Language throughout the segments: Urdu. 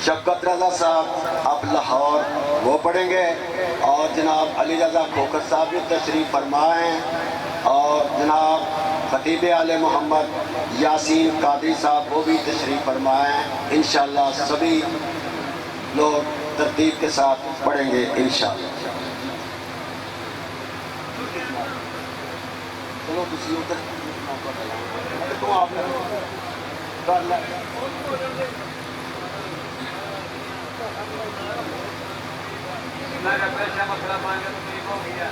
شفقت رضا صاحب اب لاہور وہ پڑھیں گے، اور جناب علی رضا کھوکھر صاحب بھی تشریف فرمائیں، اور جناب خطیب آل محمد یاسین قادری صاحب وہ بھی تشریف فرمائیں۔ انشاءاللہ سبھی لوگ ترتیب کے ساتھ پڑھیں گے انشاءاللہ۔ چلو کسی ادھر تو آپ کر لیں۔ میں پیسہ مسئلہ مانگے تو ٹھیک ہو گیا۔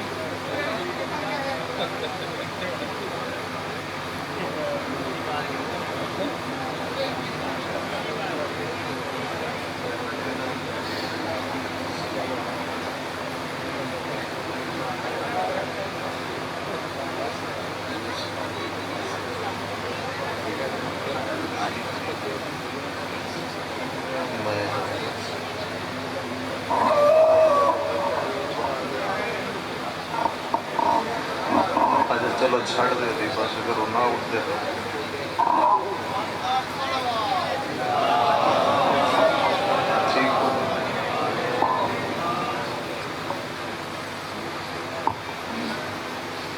چلو چھڑ دے دی بس کرو نہ اٹھتے ٹھیک ہو۔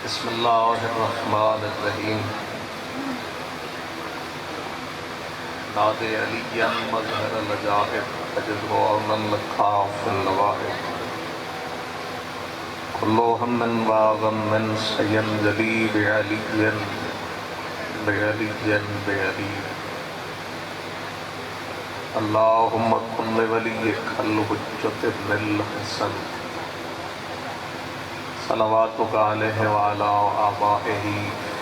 بسم اللہ الرحمن الرحیم۔ ناد علی مظہر لجائب تجد عونا لکھاف النواہب کلو ہمن واغم من سینجلی بعلی بعلی اللہم کن لولیک الحجت ابن الحسن صلواتک علیہ وعلا آبائہ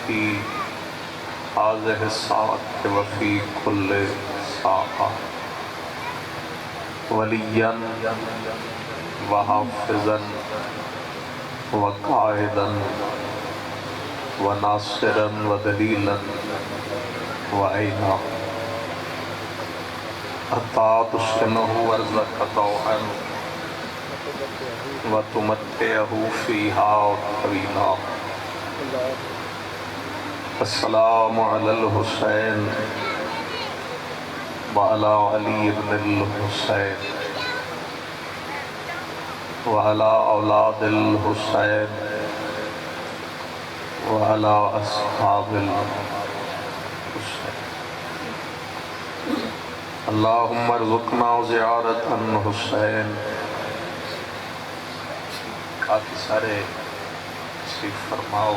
فی هذه الساعة وفي كل ساعة وليا وحافظا وقائدا وناصرا ودليلا وعينا حتى تسكنه أرضك طوعا وتمتعه فيها طويلا السلام على الحسين وعلى علي بن الحسين وعلى أولاد الحسين وعلى أصحاب الحسين اللهم ارزقنا زيارة الحسين۔ کافی سارے تشریف فرماؤ،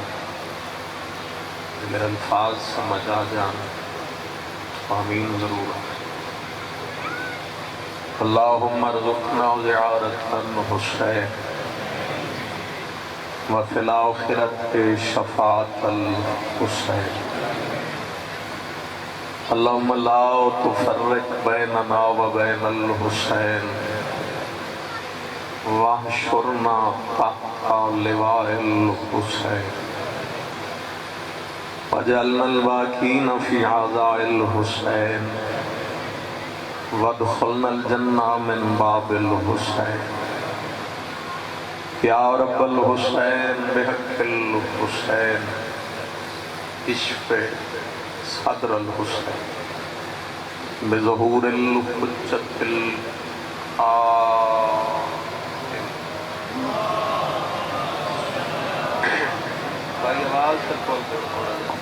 اگر الفاظ سمجھ آ جان آمین ضرور۔ اللہم ارزقنا زیارت الحسین وفی الآخرت شفاعت الحسین اللہم لا تفرق بیننا وبین الحسین واحشرنا تحت لواء الحسین وجعلنا الباقین فی عزاء الحسین وادخلنا الجنہ من باب الحسین یا رب الحسین بحق الحسین اشف صدر الحسین بظہور الحجت بھائی آواز تک بولتے تھوڑا جا۔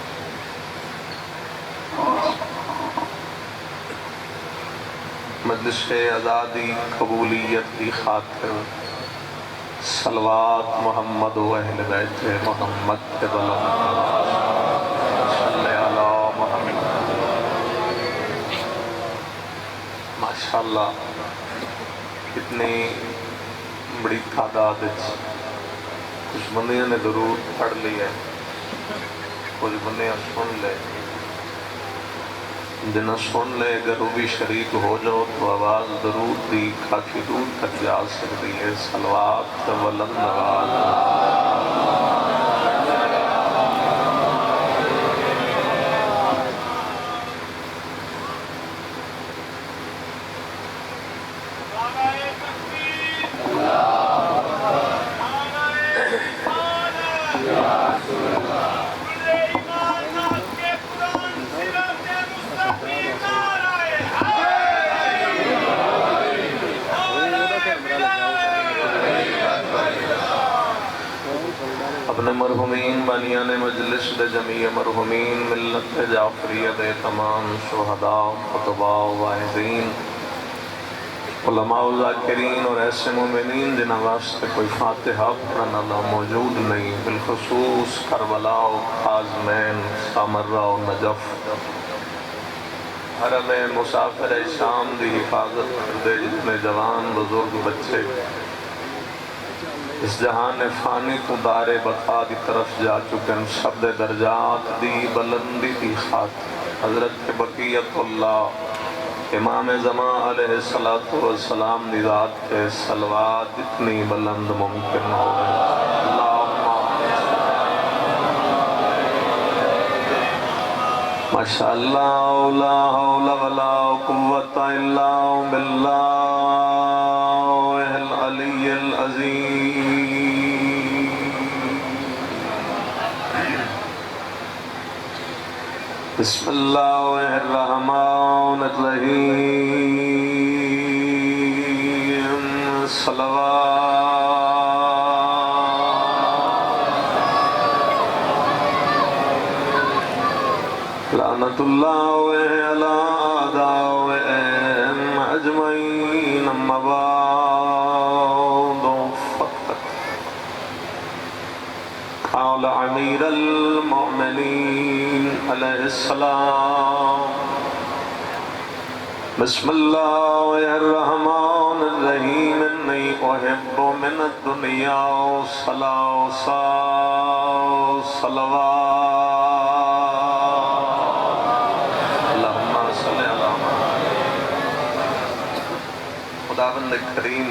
مجلس آزادی قبولیت کی خاطر صلوات محمد و اہل بیت محمد کے بلند صلی علی محمد۔ ماشاءاللہ کتنی بڑی تعداد کچھ بندیاں نے درود پڑھ لیا ہے، کچھ بندیاں سن لے، جنہیں سن لے اگر وہ بھی شریک ہو جاؤ تو آواز درود دی کافی دور تک جا سکتی ہے۔ صلوات ولن نواز مرحومین بانیان مجلس دے جمیع مرحومین ملت جعفریہ دے تمام شہداء خطباء واعظین علماء و ذاکرین اور ایسے مومنین جنہاں واسطے کوئی فاتحہ پڑھنا اللہ موجود نہیں، بالخصوص کربلا و کاظمین سامرہ و نجف حرم مسافر شام دی حفاظت کردے جتنے جوان بزرگ بچے اس جہان فانی تو دار بقا دی طرف جا چکن، سب دے درجات دی بلندی دی خاطر حضرت بقیت اللہ امام زمان علیہ السلام دی ذات کے صلوات جتنی بلند ممکن ہو ماشاءاللہ لا حول ولا قوت الا باللہ العلی العظیم بسم اللہ الرحمن الرحیم صلوات لعنت اللہ علی اعدائهم اجمعین اما بعد قال امیر المؤمنین علیہ السلام بسم اللہ الرحمن الرحیم انی احب من الدنیا ثلاثا صلوات خداوند کریم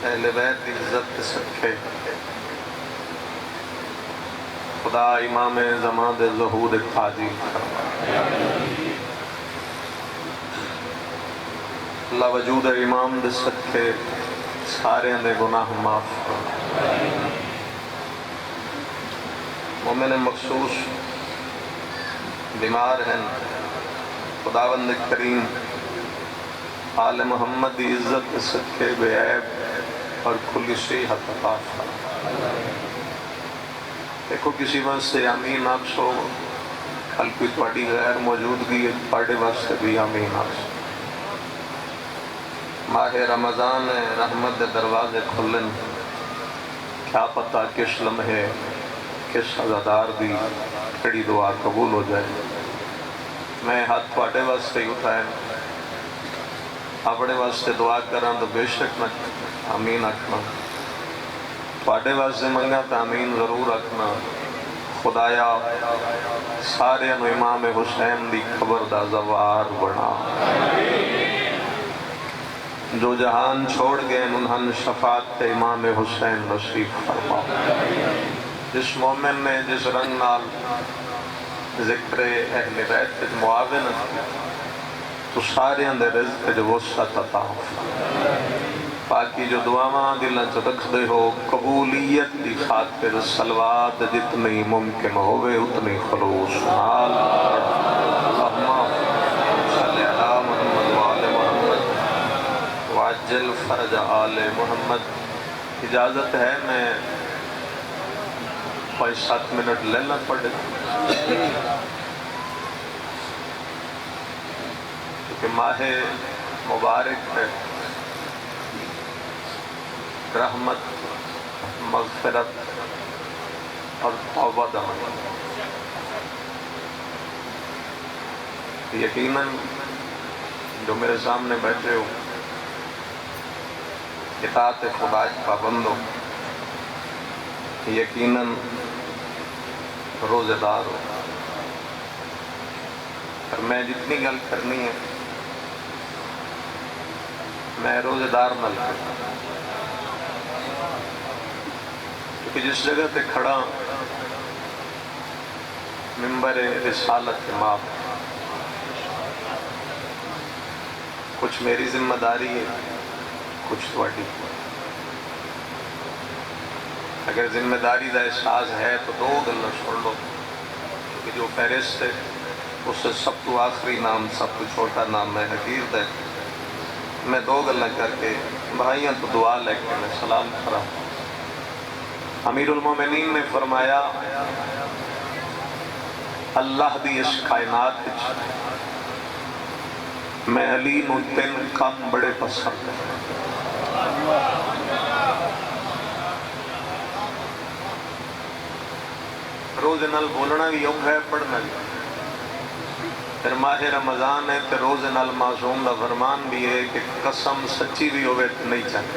اہل بیت عزت سکھے خدا امام زمان دے ظہور خاجی اللہ وجود امام دے سکھے سارے اندے گناہ معاف مومن مخصوص بیمار ہیں خداوند کریم آل محمد دی عزت صدقے بے عیب اور کھلی صحت عطا فرمائے۔ دیکھو کسی واسطے آمین آکسو کل کوئی پڑی غیر موجودگی پڑھے واسطے بھی آمین آکسو۔ ماہ رمضان ہے، رحمت دے دروازے کھلن، کیا پتہ کس لمحے کس عزادار دی کڑی دعا قبول ہو جائے۔ میں ہاتھ پاڑے واسطے ہی اٹھائیں اپنے واسطے دعا کران تو بے شک نہ آمین آکھنا، پاڑے واسطے منگا تو آمین ضرور آکھنا۔ خدایا سارے انو امام حسین دی قبر دا زوار بنا، جو جہان چھوڑ گئے انہاں شفاعت تے امام حسین نصیب فرما۔ جس مومن نے جس رنگ نال ذکر اہل بیت معاون تو سارے اندر رزق جو وسعت عطا باقی جو دعاواں دلاں چ رکھ دے ہو قبولیت دی خاطر صلوات جتنی ممکن ہوئے اتنی خلوص نال اللہم صلی علی محمد وآل محمد وعجل فرج آل محمد۔ اجازت ہے میں 5-7 منٹ لینا پڑے کہ ماہ مبارک ہے، رحمت مغفرت اور توبہ دمن۔ یقیناً جو میرے سامنے بیٹھے ہو اطاعت خدا کے پابند ہو، یقیناً روزے دار ہو، اور میں جتنی گل کرنی ہے میں روزے دار نہ لگا، کیونکہ جس جگہ تے کھڑا ممبر رسالت کے ماں کچھ میری ذمہ داری ہے کچھ تواڈی۔ اگر ذمہ داری دا احساس ہے تو دو گلاں چھوڑ لو کہ جو فہرست ہے اس سے سب تو آخری نام سب تو چھوٹا نام ہے حقیر دے۔ میں دو گلاں کر کے بھائیاں تو دعا لے کے میں سلام کرا۔ امیر المومنین نے فرمایا اللہ دی اس کائنات میں علی نو 3 کام بڑے پسند ہیں۔ روز نال بولنا بھی اوکھا ہے، پڑھنا بھی۔ پھر ماہ رمضان ہے تو روز نال معصوم دا فرمان بھی ہے کہ قسم سچی بھی ہوئے تو نہیں چاہتے۔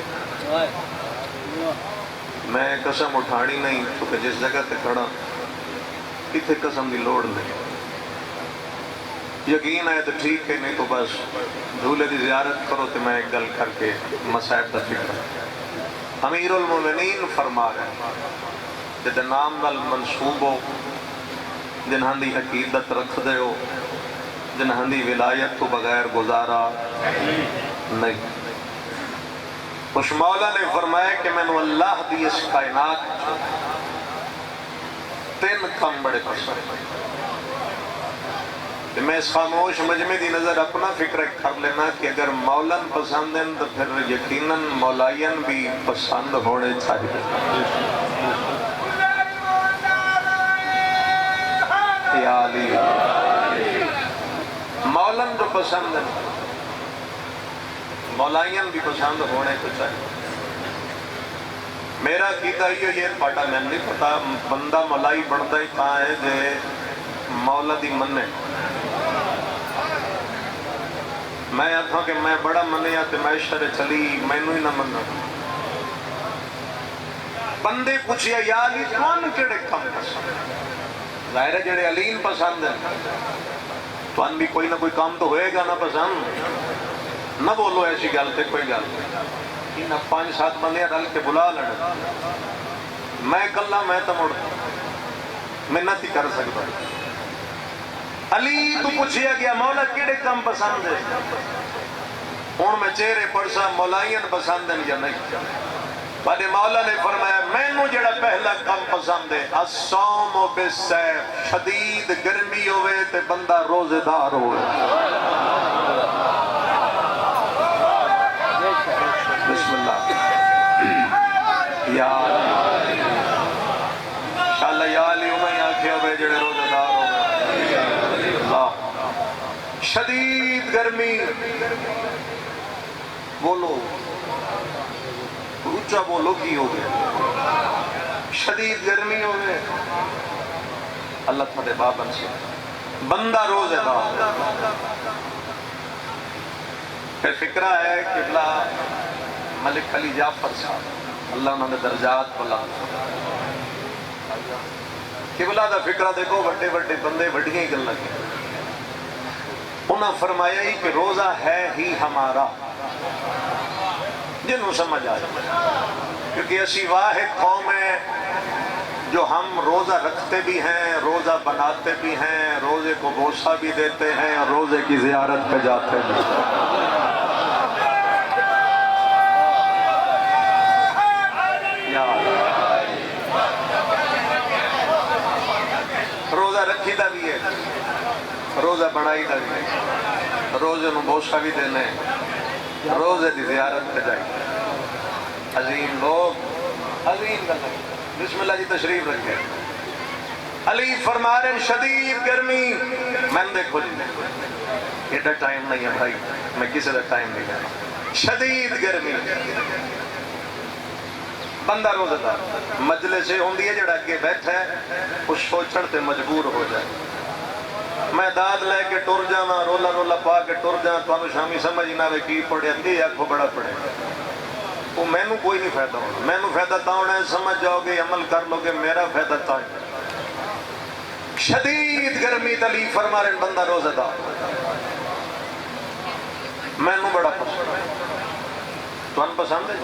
میں قسم اٹھانی نہیں، کیونکہ جس جگہ تے کھڑا کتنے قسم دی لوڑ نہیں۔ یقین ہے تو ٹھیک ہے، نہیں تو بس جھولے دی زیارت کرو تو میں ایک گل کر کے مسائب دا فکر۔ امیر المومنین فرما رہے ہیں جد نام نال منصوب ہو، جنہاں دی عقیدت رکھ دے ہو، جنہاں دی ولایت تو بغیر گزارا نہیں۔ اس مولا نے فرمایا کہ میں نے اللہ دی اس کائنات 3 کام بڑے پسند ہیں۔ میں اس خاموش مجمع دی نظر اپنا فکر کر لینا کہ اگر مولن پسند ہیں تو پھر یقیناً مولائین بھی پسند ہونے چاہیے۔ یا علی مولن جو پسند ہیں مولائین بھی پسند ہونے کو چاہیے۔ میرا عقیدہ یہ پاٹا میں نہیں پتا بندہ مولائی بڑھتا ہی کہاں ہے جے مولا دی مننے۔ میں آتا کہ میں بڑا منیا تو میں شر چلی مینو ہی نہ مننا۔ بندے پوچھیا یا علی کون کیڑے کم پسند؟ ظاہر ہے جڑے علیم پسند ہیں تو ان بھی کوئی نہ کوئی کام تو ہوئے گا نہ پسند۔ نہ بولو ایسی گل تے کوئی گل نہیں، 5-7 بندے رل کے بلا لڑے، میں کلا میں تو مڑ محنت ہی کر سکتا۔ علی تو پوچھیا گیا مولا کیڑے کام پسند ہے؟ ہوں میں چہرے پرسا مولائین پسند ہیں یا نہیں؟ بڑے مولا نے فرمایا مینو جڑا پہلا کام پسند ہے الصوم بالسیف، شدید گرمی ہوئے تے بندہ روزے دار ہوئے۔ بسم اللہ یا شاءاللہ یا علی انہیں آکھے ہوئے جڑے روزے دار ہوئے۔ شدید گرمی، بولو اونچا بولو کی ہو گیا، شدید گرمی ہو گئے، اللہ تھوڑے بابن سے بندہ روزے دار۔ پھر فکرہ ہے قبلہ ملک علی جعفر صاحب اللہ انہوں نے درجات بلند۔ قبلہ دا فکرہ دیکھو بڑے بڑے بندے بڑھیں ہی گل لگے، انہوں نے فرمایا ہی کہ روزہ ہے ہی ہمارا، جنہوں سمجھ آئے، کیونکہ ایسی واحد قوم ہے جو ہم روزہ رکھتے بھی ہیں، روزہ بناتے بھی ہیں، روزے کو بوسہ بھی دیتے ہیں اور روزے کی زیارت پہ جاتے بھی ہیں۔ روزہ رکھی دا بھی ہے، روزہ بنائی دا بھی ہے، روزے نو بوسہ بھی دینے، روزے دی زیارت پہ جائیں۔ عظیم لوگ، عظیم گل، بسم اللہ جی تشریف رکھے۔ علی فرما رہے ہیں شدید گرمی، میں نے دیکھو جی ایڈا ٹائم نہیں ہے بھائی، میں کسی دا ٹائم نہیں ہے، شدید گرمی، بندہ روزہ دار، مجلس سے ہوندی ہے جڑا کے بیٹھا ہے اس سوچن تے مجبور ہو جائے۔ میں داد لے کے ٹر جانا، رولا رولا پا کے ٹر جانا، تو انہوں شامی سمجھ نہ وے کی پڑھے اندھی آنکھوں بڑا پڑھے، وہ میں نو کوئی نہیں فائدہ ہونا، میں نو فائدہ تا ہونا ہے، سمجھ جاؤ گے عمل کر لو گے، میرا فائدہ تا ہے۔ شدید گرمی علی فرما رہے بندہ روزہ دار، میں نو بڑا پسند ہے، تو ان پسند ہے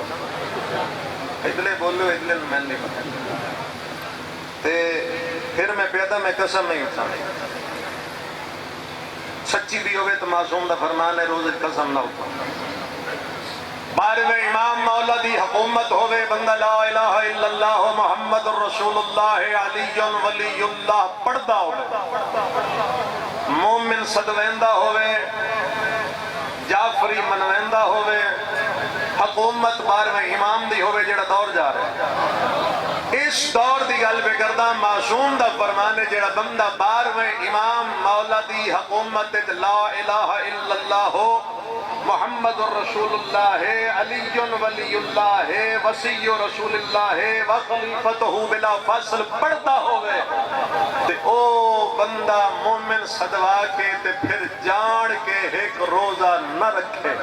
ادلے بولو ادلے میں نہیں پتا تے پھر میں پیدا میں قسم نہیں اٹھانے، سچی بھی ہوئے تو معصوم دا فرمان ہے روزے قسم نہ اٹھا۔ بارہویں امام مولا دی حکومت ہوئے، بندہ لا الہ الا اللہ محمد رسول اللہ علی ولی اللہ پڑھدا ہوئے، مومن صدویندہ ہوئے، جعفری منویندہ ہوئے، حکومت 12ویں امام دی ہوئے جڑا دور جا رہا ہے اس دور دی گل پہ کردا معصوم دا فرمان ہے جڑا بندہ 12ویں امام مولا دی حکومت لا الہ الا اللہ ہو محمد رسول اللہ ہے علی ولی اللہ ہے وصی رسول اللہ ہے وخلیفتہ بلا فصل پڑھتا ہوئے تے او بندہ مومن صدوا کے تے پھر جان کے ایک روزہ نہ رکھے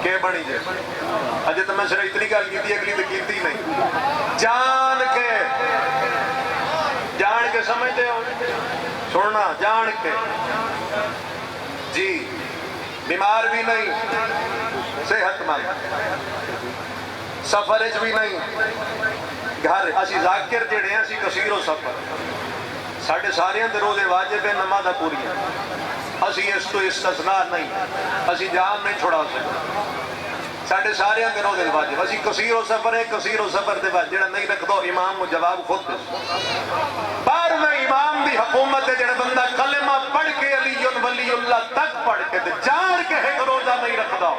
کہ بنی جائے اجے تو میں صرف اتنی گل کی تھی اگلی تو کیتی نہیں جان کے سمجھتے ہو سننا جان کے جی بیمار بھی نہیں صحت مند سفر بھی نہیں گھر اسی ذاکر جڑے ہیں اسی کثیر و سفر ساڑھے سارے دے روزے واجب ہیں نماز پوری ہیں اسی اس تو استثناء نہیں اسی جان نہیں چھوڑا سکتے ساڑھے سارے دے روزے واجب اسی کثیر و سفر ہے کثیر و سفر دے بعد جڑا نہیں رکھ دو امام کو جواب خود دے 12ویں امام دی حکومت ہے جڑا بندہ کلمہ پڑھ کے علی ولی اللہ تک پڑھ کے جان کے ایک روزہ نہیں رکھ دو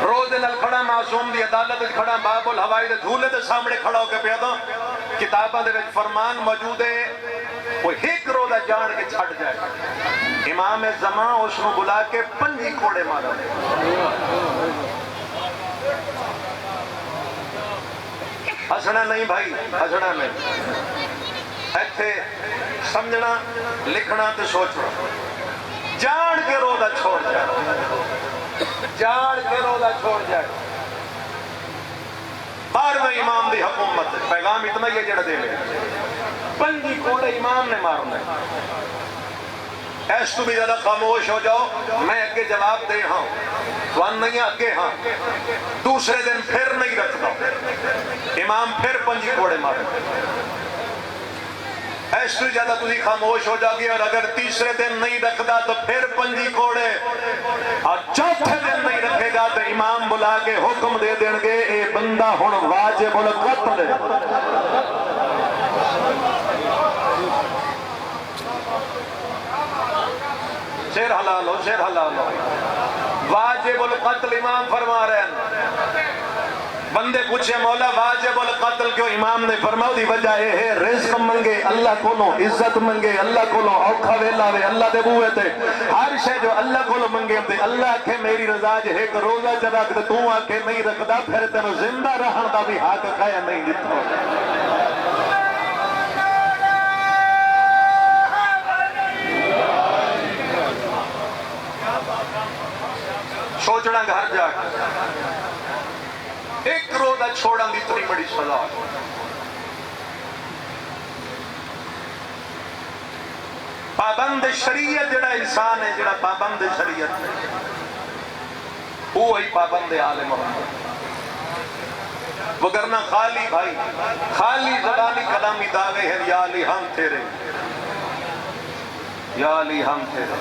روزے نال کھڑا معصوم دی عدالت کھڑا باب الہوائی دے جھولے دے سامنے کھڑا ہو کے پیا دو کتاباں دے وچ فرمان موجود ہے وہ ایک روزہ جان کے چھڑ جائے امام زمان اس کو بلا کے 5 کوڑے مارا ہسنا نہیں بھائی ہسنا نہیں ایتھے سمجھنا لکھنا تے سوچنا جان کے روزہ چھوڑ جائے جان کے روزہ چھوڑ جائے 12ویں امام دی حکومت پیغام اتنا ہی ہے جڑا دے لے 5 کوڑے امام نے مارنا ہے ایس تو بھی زیادہ خاموش ہو جاؤ میں اگے جواب دے ہاں توان نہیں اگے ہاں دوسرے دن پھر نہیں رکھتا امام پھر 5 کوڑے مارے ایس تو زیادہ تجھے خاموش ہو جاؤ گی اور اگر تیسرے دن نہیں رکھتا تو پھر 5 کوڑے اور چوتھے دن نہیں رکھے گا تو امام بلا کے حکم دے دیں گے اے بندہ ہن واجب القتل ہے شیر حلال ہو شیر حلال ہو واجب القتل امام فرما رہے ہیں بندے پوچھے مولا واجب القتل کیوں امام نے فرماؤ دی وجہ ہے رزق منگے اللہ کولو عزت منگے اللہ کولو اوکھا ویلا وے اللہ دے بوئے تے ہر شے جو اللہ کولو منگے تے اللہ آکھے میری رضا جے ایک روزہ چ رکھ تے تو آکھے نہیں رکھدا پھر تینوں زندہ رہن دا بھی حق کھایا نہیں دتا سوچنا گھر جا کے ایک روزہ چھوڑا دی اتنی بڑی سزا پابند شریعت جڑا انسان ہے جڑا پابند شریعت وہی پابند آل محمد وگرنہ خالی بھائی خالی زبانی کلامی دعوے ہیں یا علی ہم تیرے یا علی ہم تیرے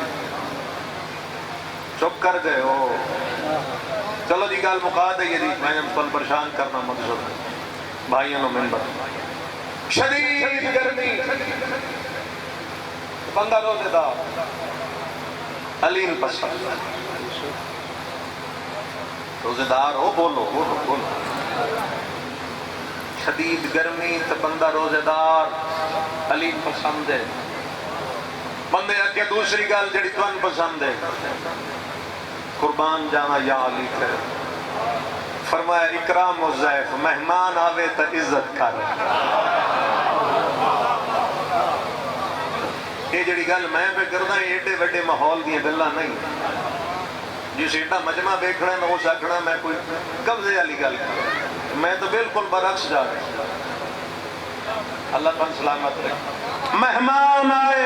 چپ کر گئے ہو چلو جی گال مقا دے یہ جی میں نے تن پریشان کرنا مقصود بھائیوں نے ممبر شدید گرمی بندہ روزے دار علیم پسند روزے دار ہو بولو بولو بولو شدید گرمی تو بندہ روزے دار علیم پسند ہے بندے اگے دوسری گل جڑی تن پسند ہے قربان جانا یا علی کر فرمایا اکرام و ضیف مہمان آوے تا عزت کر یہ جڑی گل میں پہ کرنا ایڈے وڈے ماحول دی گلاں نہیں جس ایڈا مجمع دیکھنا نہ ہو سکنا میں کوئی قبضے والی گل میں تو بالکل برعکس جا رہا اللہ پاک سلامت رکھے مہمان آئے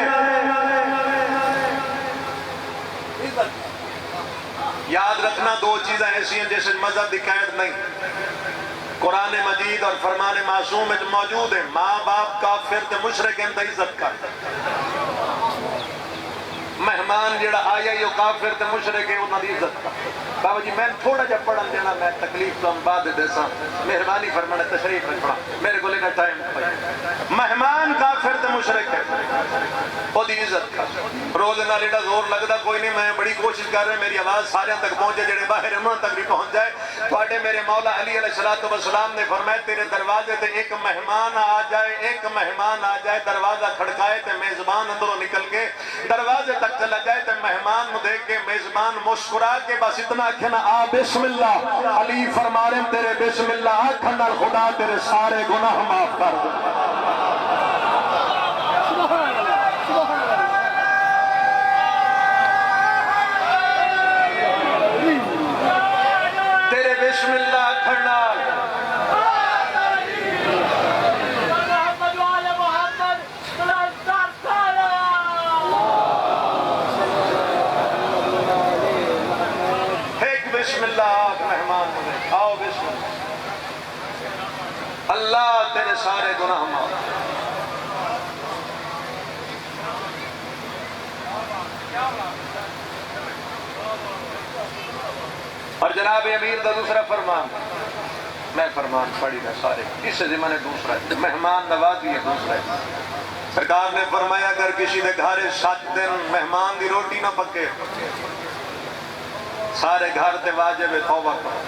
یاد رکھنا 2 چیزیں ایسی ہیں جیسے مذہب دی قید نہیں قرآن مجید اور فرمان معصوم میں موجود ہے ماں باپ کافر تے مشرک ان عزت کر مہمان مہمان جڑا آیا ہی وہ کافر تے مشرک ہے انہاں دی عزت بابا جی میں تھوڑا جا پڑھن دینا میں تکلیف تو ہم بعد دیساں مہربانی فرمانا تشریف رکھنا میرے کو لینا ٹائم مہمان کافر تے مشرک ہے وہ دی عزت کا روز نال ایڈا زور لگدا کوئی نہیں میں بڑی کوشش کر رہا میری آواز سارے تک پہنچے جڑے باہر انہاں تک بھی پہنچ جائے تواڈے میرے مولا علی علیہ السلام نے فرمایا تیرے دروازے تے ایک مہمان آ جائے دروازہ کھڑکائے تے میزبان اندروں نکل کے دروازے تک چلا جائے تے مہمان نو دیکھ کے میزبان مسکرا کے بس اتنا کہنا آ بسم اللہ علی فرما رہے تیرے بسم اللہ آنکھن نال خدا تیرے سارے گناہ معاف کر دے تیرے بسم اللہ آنکھن نال بسم اللہ مہمان ہوئے آؤ بسم اللہ اللہ تیرے سارے گناہ معاف اور جناب امیر دا دوسرا فرمان میں فرمان پڑھی گا سارے اس سے زمانے دوسرا ہے مہمان نوازی ہے دوسرا ہے سرکار نے فرمایا اگر کسی دے گھر 7 دن مہمان دی روٹی نہ پکے سارے گھر تے واجب توبہ کرو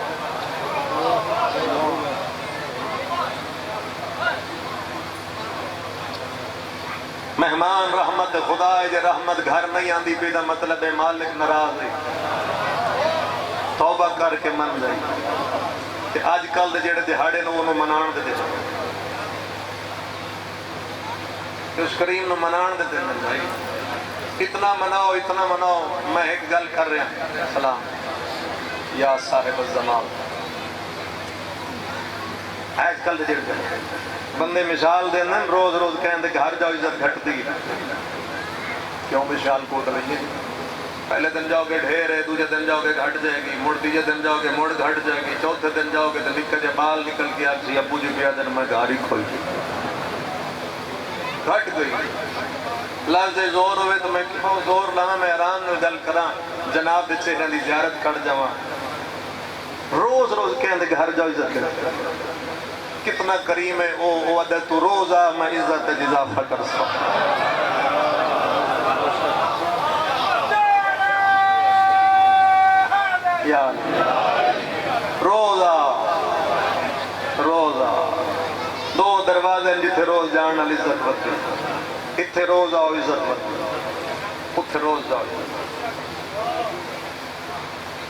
مہمان رحمت خدا ہے جے رحمت گھر نہیں آندی پیدا مطلب ہے مالک ناراض ہے توبہ کر کے من جائے کہ آج کل دے جڑے دہاڑے نو انہوں منان دے دے کہ اس کریم نو منان دے دے من جائے اتنا مناؤ میں ایک گل کر رہا ہوں سلام یا صاحب الزمان آج کل دے جڑے بندے مثال دے نا روز کہیں دے کہ ہر جاؤ عزت گھٹ دی کیوں مثال کو دلائیے پہلے دن جاؤ گے ڈھیر ہے دوسرے دن جاؤ گے گھٹ جائے گی مڑ تیجے دن جاؤ گے مڑ گھٹ جائے گی چوتھے دن جاؤ گے تو نکل جائے بال نکل کے آپ سے ابو جی پیا دن میں گھاری کھول گئی گھٹ گئی لفظ زور ہوئے تو میں کیوں زور لانا میں حیران میں گل کراں جناب دے چہرے دی زیارت کر جاواں روز کہیں دے کہ ہر جاؤ عزت کرے کتنا کریم ہے او عدد تو روزہ میں عزت اضافہ کر سکتا یا روزہ دو دروازے جتھے روز جان والی عزت ودی اتھے روز آؤ عزت ودی اتھے روز جاؤ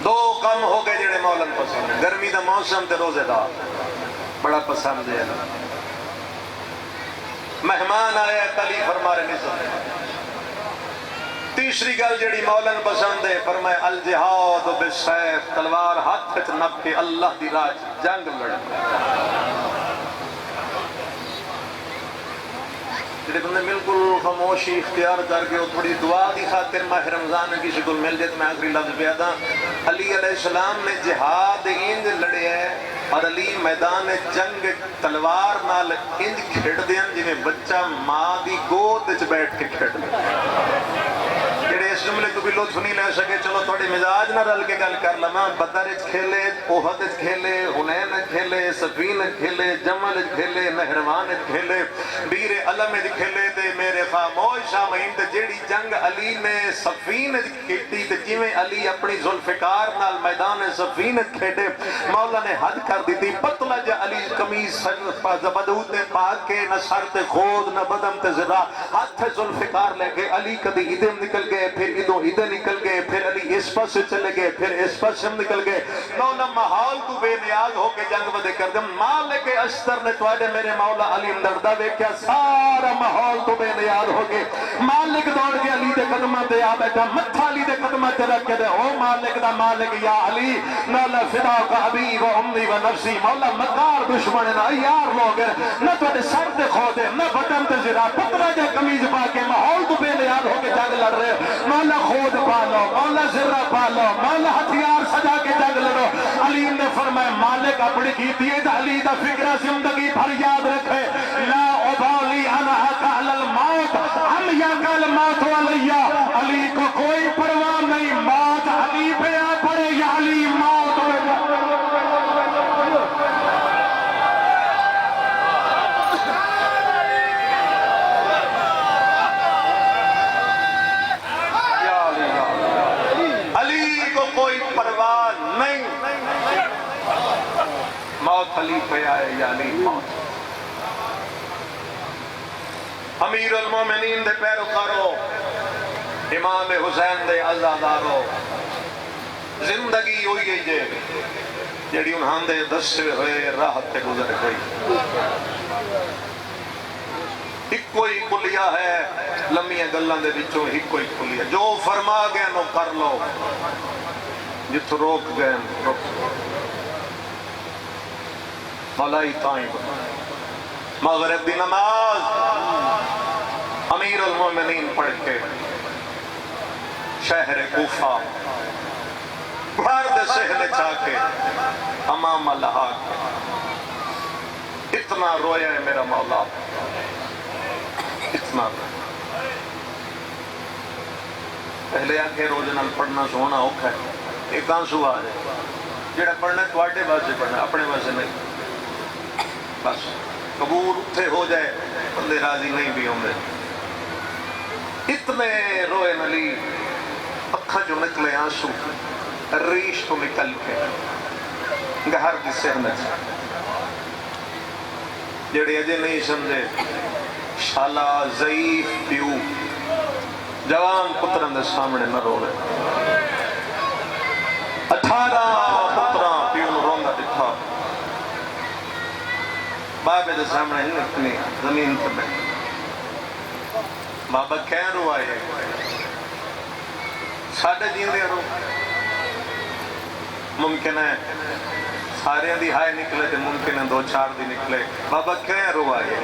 دو کم ہو گئے جڑے مولانا پسند گرمی دا موسم تے روزے دار بڑا پسند ہے مہمان آیا تلی فرما رہے نظر تیسری گل جڑی مولانا پسند ہے فرمائے الجہاد بالسیف تلوار ہاتھ وچ نپ کے اللہ دی راہ جنگ لڑنا جڑے بندے بالکل خاموشی اختیار کر کے تھوڑی دعا دی خاطر ماہ رمضان میں کسی کو مل جائے تو میں آخری لفظ پیادا علی علیہ السلام نے جہاد انج لڑے ہے اور علی میدان جنگ تلوار نال انج کھیڑ دیں جنہیں بچہ ماں دی گود وچ بیٹھ کے کھیڑ دیں جڑے اس جملے کو بھی لطف نہیں لے سکے چلو تھوڑے مزاج نہ رل کے گل کر لما بدر کھیلے احد کھیلے حنین کھیلے صفین کھیلے جمل کھیلے نہروان کھیلے بیر علم کھیلے تے میرے خاموش سامعین تے جیڑی جنگ علی نے صفین کھیٹی تے جویں علی اپنی ذوالفقار نال میدان صفین کھیٹے مولا نے حد کر دی تھی پتلا جا علی قمیص زبدود نے پاک کے نہ سر تے خود نہ بدن تے زرا ہاتھ ذوالفقار لے کے علی کدی ادھر نکل گئے پھر ادھر نکل گئے پھر علی اس پاس سے چلے گئے پھر اس پاس سے نکل گئے مولا محال تو بے نیاز ہو کے جنگ بدے کر دیں مالک اشتر نے توڑے میرے مولا علی مدردہ دیکھا سارا محال تو بے نیاز ہو گئے مالک دوڑ کے علی دے قدمہ دے آ بیٹھا متھا علی دے قدمہ دے رکھ کے دے او مالک دا مالک یا علی مولا فدا کا ابی و امی و نفسی مولا مکار دشمن نہ یار لوگ نہ توڑے سر دے کھو دے نہ بٹن تے زرا پترہ جا کمیز پا کے محال تو بے نیاز ہو کے جنگ لڑ رہے مولا خود پالو مولا زرہ پالو مولا ہتھیار سجا کے جنگ لڑو علی نے فرمایا مالک اپنی کیتی ہے علی دا فکرہ زندگی بھر یاد رکھے لا ابالی انہا کال الموت ہم یا کال موت علیہ علی کو کوئی علی پہ آئے یا علی موت امیر المومنین دے پیروکارو امام حسین دے عزادارو زندگی ہوئی گئی جے جیڑی انہاں دے دسے ہوئے راہ تے گزر گئی ایک کوئی کلیہ ہے لمحیاں گلاں دے وچوں ایک کوئی کلیہ جو فرما گئے نو کر لو جت روک گئے روک مولائی تائیں مغرب دی نماز امیر المومنین پڑھ کے شہر کوفہ گھر دے سہنے چاہ کے امام اللہ کے اتنا رویا ہے میرا مولا اتنا رویا پہلے آنکھیں روزنال پڑھنا سونا اوکھا ہے ایک آنسو آ جائے جڑا پڑھنا ہے تواڈے واسطے پڑھنا اپنے واسطے نہیں بس قبول اتھے ہو جائے بندے راضی نہیں بھی ہوں گے اتنے روئے نلی اکھا جو نکلے آنسو ریش تو نکل کے گھر کی سہنت جڑے اجے نہیں سمجھے شالا ضعیف پیو جوان پتران دے سامنے نہ رو رہے 18 پتران پیو روندہ دکھا بابے دے سامنے ہی اپنی زمین پر میں بابا کہیں رو آئے ساڑھے جین دے رو ممکن ہے سارے دی ہائے نکلے تھے ممکن ہے 2-4 دی نکلے بابا کہیں رو آئے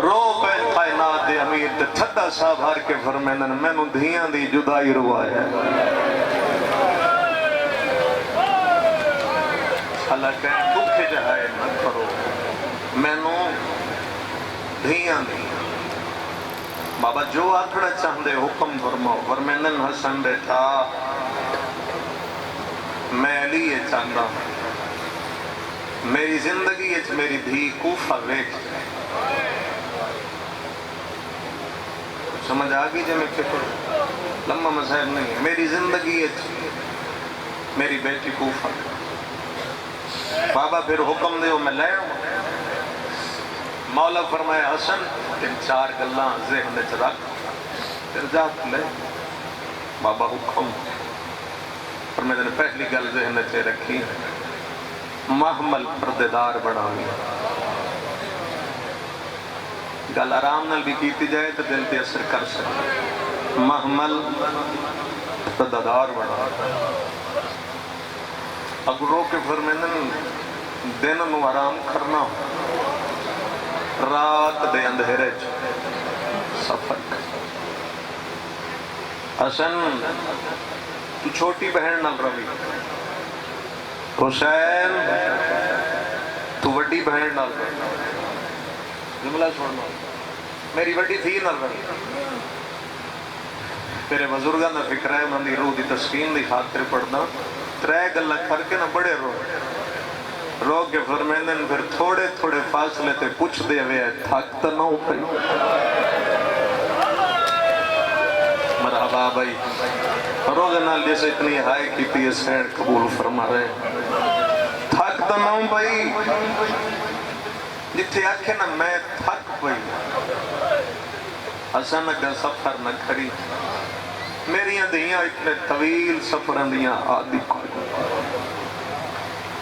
رو پہ کائنات دے امیر تے تھڑا صاحب ہار کے فرمینن میں نو دھیاں دی جدائی رو آئے اللہ کہیں دکھ جہائے نہ کرو میں نو دھیاں دی بابا جو آکھڑا چاہندے حکم فرماؤ فرمینن حسن بیٹا میں علی یہ چاہتا ہوں میری زندگی ہے میری دھی کوفہ ویک سمجھ آگئی جب میں فکر لمبا مسائل نہیں ہے میری زندگی ہے میری بیٹی کوفہ بابا پھر حکم دے میں لے مولا فرمایا حسن 3-4 گلاں ذہن وچ رکھ پھر جات لے بابا حکم پر میں نے پہلی گل ذہن وچ رکھی محمل پردیدار بناوی گل آرام نال بھی کیتی جائے تو دل پہ اثر کر سکے محمل پردیدار بناوی اگر رو کے فرمینن دن نو آرام کرنا رات دے اندھیرے سفر حسن تو چھوٹی بہن نال روی حسین تو وڈی بہن نال روی جملہ چھوڑنا میری وڈی تھی نال روی میرے بزرگاں دا فکر ہے انہوں دی روح دی تسکین دی خاطر پڑھنا 3 گلاں کر کے نہ بڑے رو کے فرمینن پھر تھوڑے تھوڑے فاصلے تے پوچھ دے ہوئے تھک تا نہ ہو پئی مرحبا بھائی روز نال جیسے اتنی ہائے کی تھی سین قبول فرما رہے تھک تا نہ ہو پئی جتھے آکھے نا میں تھک پئی حسن اگر سفر نہ کھری میری دھیاں اتنے طویل سفران دیاں آدھی کوئی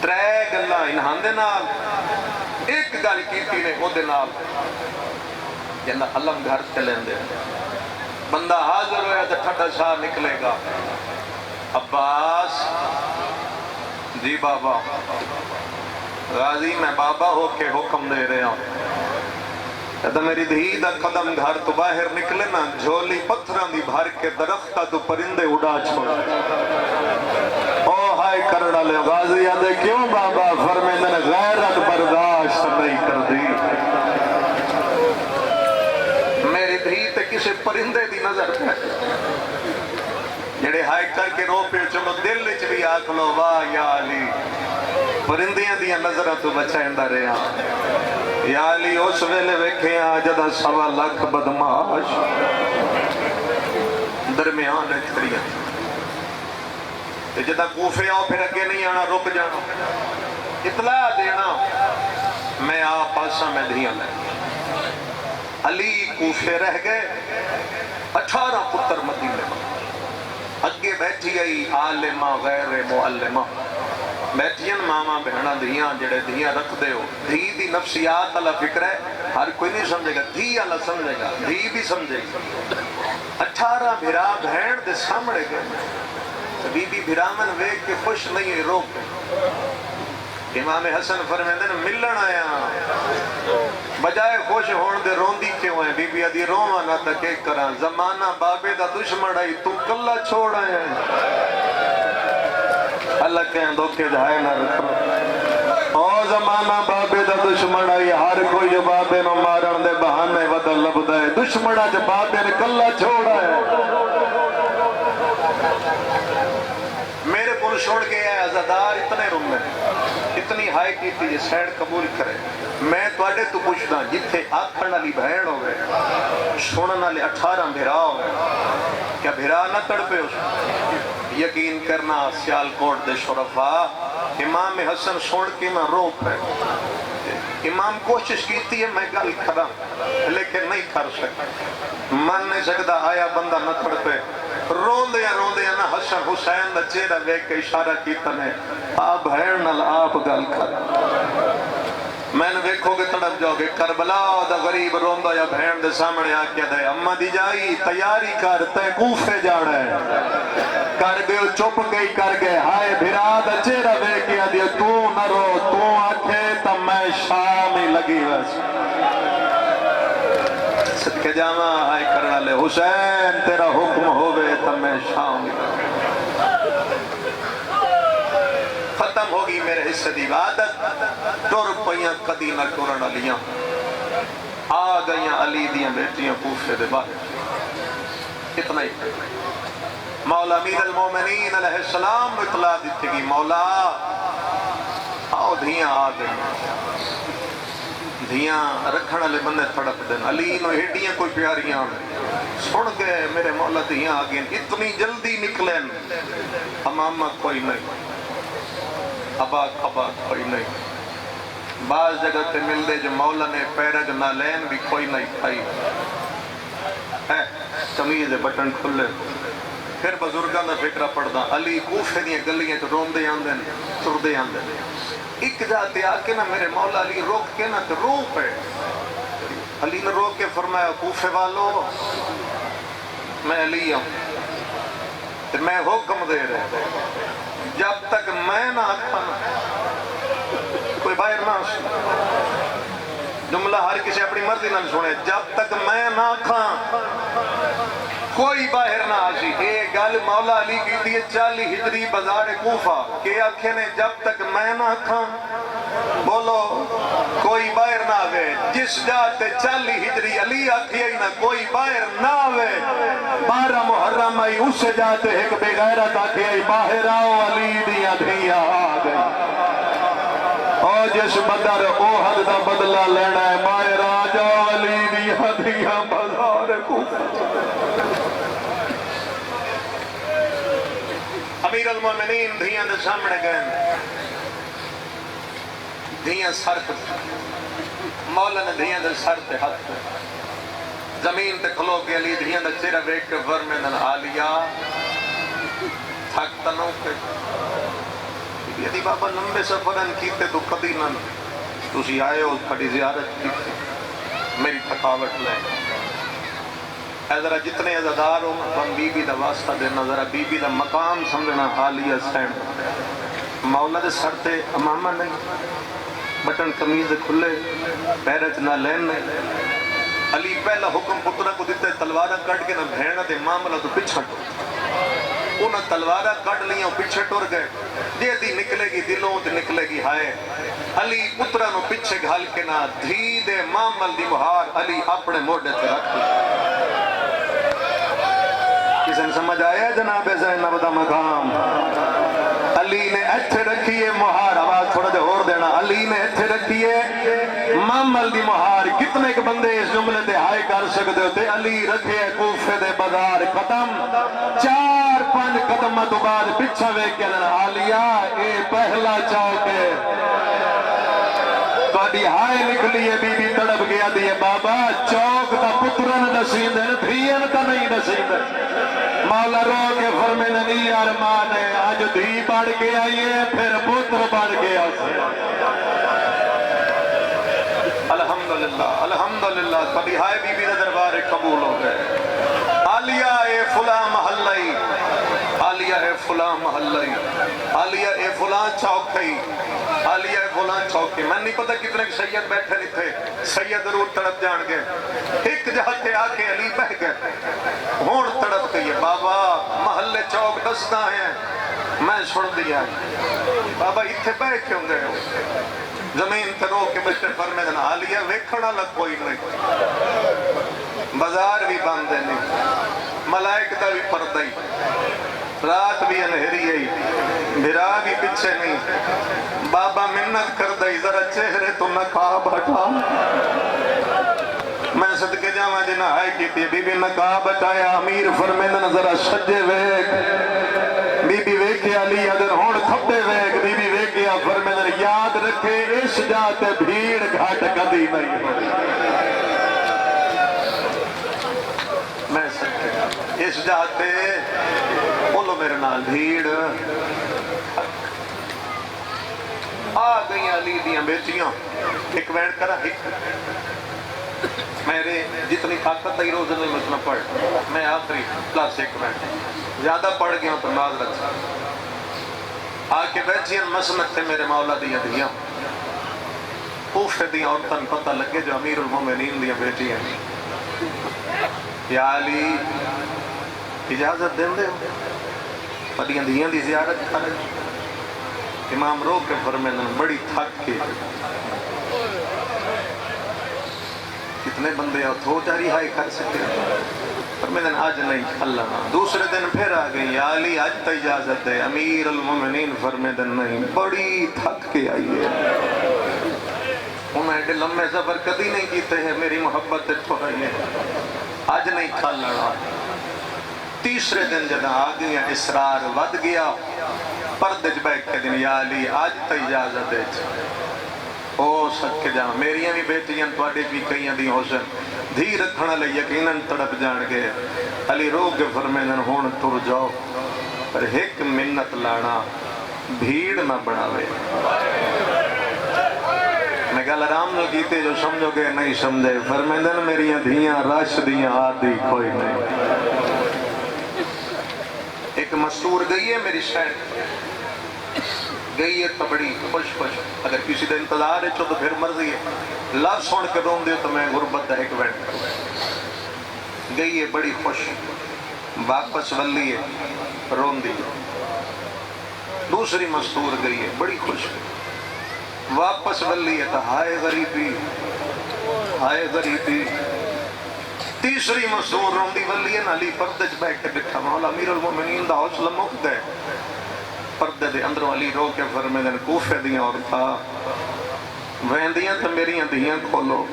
3 گلاں انہاں دے نال ایک گل کیتی نے او دے نال جنہ علم گھر چلیں دے بندہ حاضر ہویا تو ٹھٹا شاہ نکلے گا عباس جی بابا غازی میں بابا ہو کے حکم دے رہا ہوں تو میری دھی دا قدم گھر تو باہر نکلے نا جھولی پتھران دی بھر کے درختہ تو پرندے اڑا چھوڑ او ہائے کرڑا لے غازی آدھے کیوں بابا فرمیندن غیرت برداشت نہیں کر دی میری دھی تے کسے پرندے دی نظر پہ جڑے ہائے کر کے رو پہ چلو دل لچ بھی آکھ لو واہ یا علی پرندیاں دیا نظرہ تو بچائندہ رہا یا علی اس ویلے ویکھے جدہ 1.25 لاکھ بدماش درمیان کھڑیاں جدہ کوفے آؤ پھر اگے نہیں آنا رک جانا اطلاع دینا میں آپ پاسا میں دھیاں لے علی کوفے رہ گئے 18 پتر مدینے میں اگے بیٹھی گئی عالمہ غیر معلمہ بیٹھین ماما بہنا دھیاں جڑے دھیاں رکھ دے ہو دھی دی نفسیات اللہ فکر ہے ہر کوئی نہیں سمجھے گا دھی اللہ سمجھے گا دھی بھی سمجھے گا 18 بھرا بہن دے سامنے گئے بی بی بھرامن ویک کے خوش نہیں ہے روک امام حسن فرمیندے نے ملن آیا بجائے خوش ہون دے روندی کیوں ہے بی بی ادھی روما نہ تکے کران زمانہ بابے دا دشمن آئی تو کلہ چھوڑ آیا اللہ کہیں دھوکے جائے نہ رکھو او زمانہ بابے دا دشمن آئی ہر کوئی جو بابے نو مارن دے بہانے بدل لب دے دشمنہ جو بابے نے کلہ چھوڑ آیا میرے پل چھوڑ کے آئے عزادار اتنے روم میں اتنی ہائی کی تھی یہ سیڈ قبول کرے میں توڑے تو پوچھنا جتھے آکھن علی بہن ہو گئے سنن علی 18 بھرا ہو گئے کیا بھرا نہ تڑپے اس یقین کرنا سیال کوٹ دے شرفا امام حسن سن کے میں رو پہ امام کوشش کیتی ہے میں گل کھڑا لیکن نہیں کر سکتا من نہیں سکتا آیا بندہ نہ تڑپے روندے نا حسن حسین دا چہرہ دیکھ کے اشارہ کیتا نے آپ بہن نال آپ گل کر میں نے دیکھو گے تڑپ جاؤ گے کربلا دا غریب روندا یا بہن دے سامنے آ کے دے اماں دی جائی تیاری کر تے کوفے جانا ہے کر گئے چپ گئی کر گئے ہائے بھرا دا چہرہ دیکھ کے دیا تو نہ رو تو آکھے تا میں شام ہی لگی بس صدقے جاما آئے کرنا لے حسین تیرا حکم ہوئے تا میں شام ہی لگی ختم ہوگی میرے حصے دی عادت ٹر پئیاں کدی نہ ٹرن علیاں آ گئیاں علی دیاں بیٹیاں کوفے دے باہر اتنا ہی مولا امیر المومنین علیہ السلام اطلاع دیتے گی مولا آؤ دھیاں آ گئی دھیاں رکھن علی بندے تھڑپ دیں علی نو ہیڈیاں کوئی پیاریاں سن گئے میرے مولا دھیاں آ گئیں اتنی جلدی نکلیں امامہ کوئی نہیں اباک کوئی نہیں بعض جگہ تے مل دے جو مولا نے پیرگ نہ لین بھی کوئی نہیں کھائی کمیز بٹن کھلے پھر بزرگاں دا فکرہ پڑھدا علی کوفے دیاں گلیاں تو روندے آندے تردے آندے ایک جاتے آ کے نا میرے مولا علی روک کے نا تو رو پہ علی نے روک کے فرمایا کوفے والو میں علی ہوں تو میں حکم دے رہے جب تک میں نہ آکھاں کوئی باہر نہ جملہ ہر کسی اپنی مرضی نہ سنے جب تک میں نہ آکھاں کوئی باہر نہ آشی اے گل مولا علی کی دیئے 40 ہجری بازار کوفہ کہ آنکھیں نے جب تک میں نہ آکھاں بولو کوئی باہر نہ آوے جس جاتے 40 ہجری علی آکھی آئی نہ کوئی باہر نہ آوے 12 محرم آئی اس جاتے ایک بے غیرت آکھی آئی باہر آؤ علی دیا دھیا آ گئی اور جس بدر اوہد دا بدلہ لینا ہے باہر آ جاؤ علی دیا دھیا بازار کوفہ امیر المومنین دھیاں دے سامنے گئے دھیاں سر پہ مولا نے دھیاں دے سر پہ ہاتھ زمین تے کھلو کے علی دھیاں دے چہرہ دیکھ کے فرمیندن آلیا تھک تنوں کے یدی بابا لمبے سفرن کیتے تو کدی نہ تسی آئے ہو کھڑی زیارت کیتے میری تھکاوٹ لے اے ذرا جتنے عزادار ہو ہم بی بی دا واسطہ دینا ذرا بی بی دا مقام سمجھنا حالیہ سینڈ مولا دے سر تے امامہ نہیں بٹن کمیز کھلے پیرج نہ لین نہیں علی پہلا حکم پترہ کو دیتے تلوارہ کٹ کے نہ بھیڑنا دے معاملہ تو پچھا ٹو انہاں تلوارہ کٹ لیاں پیچھے ٹور گئے یہ دی نکلے گی دلوں تے نکلے گی ہائے علی پترہ نو پچھے گھال کے نہ دھی دے معامل دی مہار علی اپنے موڑے تے رکھ کسی نے سمجھ آیا جناب زینب دا مقام علی نے ایتھے رکھیے مہار آواز تھوڑا دے اور دینا علی نے ایتھے رکھیے معامل دی مہار کتنے کے بندے اس جملے دے ہائے کر سکتے ہوتے علی رکھے کوفے دے بازار ختم 4-5 5 قدم تو بعد پچھا ویکھ کے آلیا اے پہلا چوک ہے تہاڈی ہائے نکلی ہے بی بی تڑپ گیا دی بابا چوک دا پترن دسیندے دھیان تا نہیں دسیندے مولا رو کے فرمیندے نہیں یار ماں نے اج دھی بڑھ کے آئی ہے پھر پتر بڑھ کے آسے الحمدللہ الحمدللہ تہاڈی ہائے بی بی دا دربار قبول ہو گئے آلیا اے فلاں محلہ آلیا اے فلاں محلہ آلیا اے فلاں چوکئی آلیا اے فلاں چوکی میں نہیں پتہ کتنے سید بیٹھے نہیں تھے سید ضرور تڑپ جان گے ایک جہاں تے آ کے علی بہ گئے ہون تڑپ گئی ہے بابا محلے چوک دستا ہیں میں سن دیا بابا اتھے بہ کیوں گئے ہو زمین تے رو کے بیٹھے فرمے دن آلیا ویکھنا لگ کوئی نہیں بازار بھی باندھے نہیں ملائکہ بھی پردہ رات بھی انہری ہے بھرا بھی پچھے نہیں بابا منت کر دائی ذرا چہرے تو نقاب ہٹا میں صدقے جاواں جنہ آئے کی تھی بی بی نقاب ہٹایا امیر فرمیدن ذرا سجے ویک بی بی ویکے علی ادھر ہون کھپے ویک بی بی ویکے فرمیدن یاد رکھے اس جاتے بھیڑ گھاٹ کدی نہیں میں سکتے اس جاتے بولو میرے نال بھیڑ آ گئی علی دیاں بیٹیاں ایک وینڈ کرا ایک میرے جتنی طاقت ہے روز نہیں مسئلہ پڑھ میں آخری پلس ایک وینڈ زیادہ پڑھ گیا تو ناز رکھا آ کے بیٹھیاں مسند تھے میرے مولا دیاں دیاں کوفے دیاں عورتاں پتہ لگے جو امیر المومنین دیاں بیٹیاں یا علی اجازت دیں دے پڑیاں دیاں دی زیارت کرے امام رو کے فرمیدن بڑی تھک کے کتنے بندے ہو تھو جاری ہائی کر سکتے فرمیدن آج نہیں اللہ نہ دوسرے دن پھر آ گئی یا علی آج تا اجازت دے امیر المومنین فرمیدن نہیں بڑی تھک کے آئی ہے انہیں ایڈے لمحے سفر کدی نہیں کیتے ہیں میری محبت تو ہے آج نہیں کھا لڑا تیسرے دن جب آ گیا اسرار ود گیا پردج بیٹھ کے دن یا علی آج تا اجازت ہے او سچ کے جہاں میریاں بھی بیٹیاں توڑے بھی کئیاں دی حسن دھی رکھنا لے یقیناً تڑپ جان گے علی رو کے فرمیدن ہون تر جاؤ پر ایک منت لانا بھیڑ نہ بڑھاوے میں کہا لرام نہ کیتے جو سمجھو گے نہیں سمجھے فرمیدن میریاں دھیاں راش دیاں آدھی کوئی نہیں ایک مستور گئی ہے میری شہر گئی ہے تو بڑی خوش خوش اگر کسی دن انتظار ہے تو پھر مرضی ہے لفظ سن کے رون دیو تو میں غربت ہے ایک وینٹ گئی ہے بڑی خوش واپس ولی ہے رون دی دوسری مستور گئی ہے بڑی خوش واپس ولی ہے تو ہائے غریبی ہائے غریبی تیسری مستور رون دی ولی ہے علی پردج بیٹھ کے بٹھا مولا امیر المومنین دا حوصلہ مک گئے پردے دے اندروں علی رو کے فرمیدن کوفے دیاں اور تھا ویندیاں تو میریاں دیاں کھولو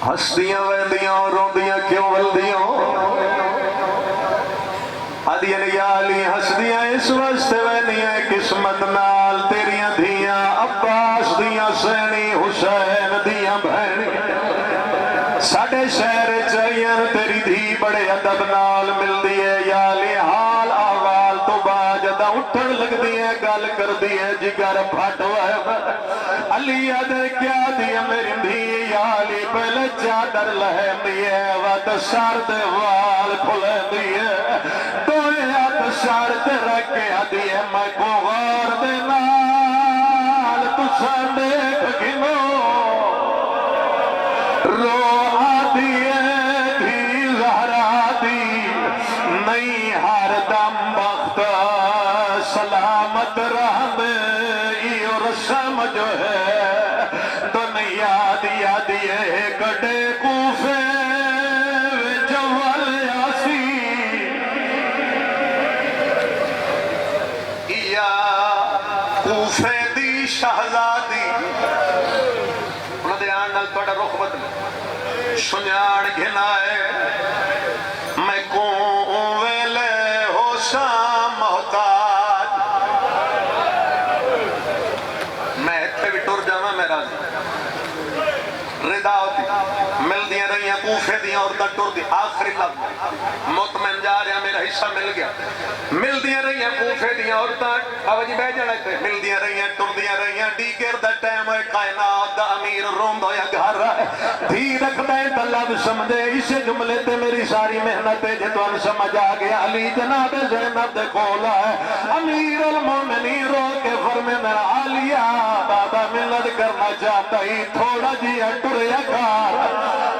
ہستیاں ویندیاں اور روندیاں کیوں ولدیاں آدھیاں یا علی ہستیاں اس واسطے ویندیاں قسمت نال تیریاں دیاں عباس دیاں سینی حسین دیاں بہنی ساڑھے شہر چاہیاں تیری دھی بڑے ادب نال مل دیئے یا علی حال آوال تو باجدہ اٹھن لگ دیئے گال کر دیئے جگر پھٹ ہوئے علی ادھر کیا دیئے میری دھی یا علی پہلے چادر لہم دیئے وات سارد وال کھلے دیئے دوئے ہاتھ سارد رکھے دیئے میں کو غور دینال تو ساندیک گھنو رو سلامت رہم ایو رسم جو ہے دنیا دیا دیئے کڑے کوفے جوال یاسی یا کوفے دی شہزادی انہوں نال توڑا رخ بدل سنیان گھنائے میں کون ویلے ہو دیا عورتیں ٹر دی آخری لفظ مطمئن جا رہا میرا حصہ مل گیا مل دیا رہی ہیں کوفے دیا عورتیں اب جی بہ جانا تے مل دیا رہی ہیں ٹر دیا رہی ہیں ڈی گر دا ٹائم ہوئے کائنات دا امیر روم دویا گھر دھی رکھ دے طلب سمجھے اسے جملے تے میری ساری محنت ہے جتوان سمجھ آ گیا علی جناب زینب دے کھولا ہے امیر المومنین رو کے فرمے میرا عالیہ بابا ملت کرنا چاہتا ہی تھوڑا جی ٹریا کار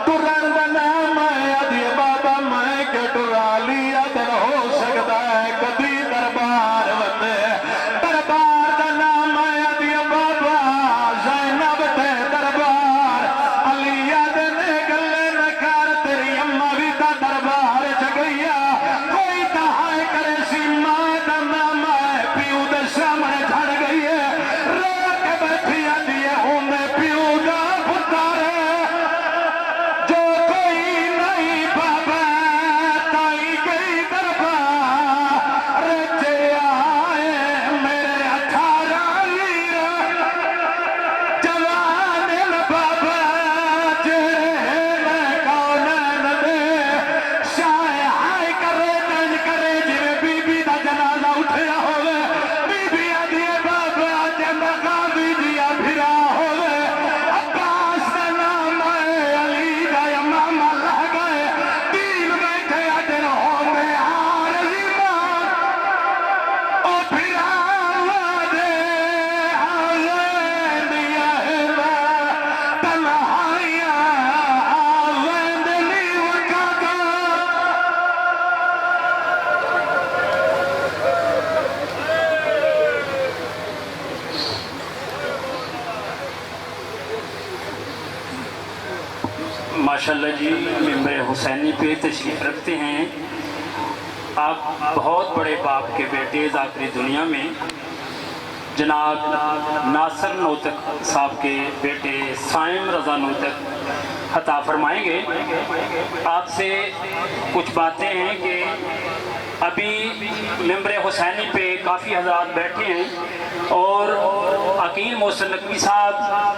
ٹرن دا نام ہے ادھی بابا میں کہ ٹرا لیا دن ہو سکتا ہے کبھی دربار وندے دربار دا نام ہے ادھی بابا زینب تے دربار علیہ دن گلے نکار تیری اممہ بھی تا دربار جگیا کوئی تہائے کرے سی ماں دا نام ہے پیو دے سامنے جھڑ گئی ہے رو کے بیٹھی آتی ہے ہوں میں پیو دا پتر جو کوئی نہیں بابا تائی گئی دربار رچے آئے میرے 18 لیر جوان بابا جڑے کونین دے شائے ہائے کرے دن کرے جوے بی بی دا جنازہ اٹھیا ہوئے بی بی آدھیے بابا جن غازی دیا پھرا ہوئے عباس دا نام ہے علی دا امام رہ گئے دین بیٹھے اجر ہوندے عارضی مان او پھرا دے آوین دیا ہوا تنہائیاں آوین دلی وکا کا ماشاءاللہ جی ممبر حسینی پہ تشریف رکھتے ہیں آپ بہت بڑے باپ کے بیٹے ذاکری دنیا میں جناب ناصر نوتک صاحب کے بیٹے سائم رضا نوتک عطا فرمائیں گے آپ سے کچھ باتیں ہیں کہ ابھی ممبر حسینی پہ کافی حضرات بیٹھے ہیں اور عقیل محسن نقوی صاحب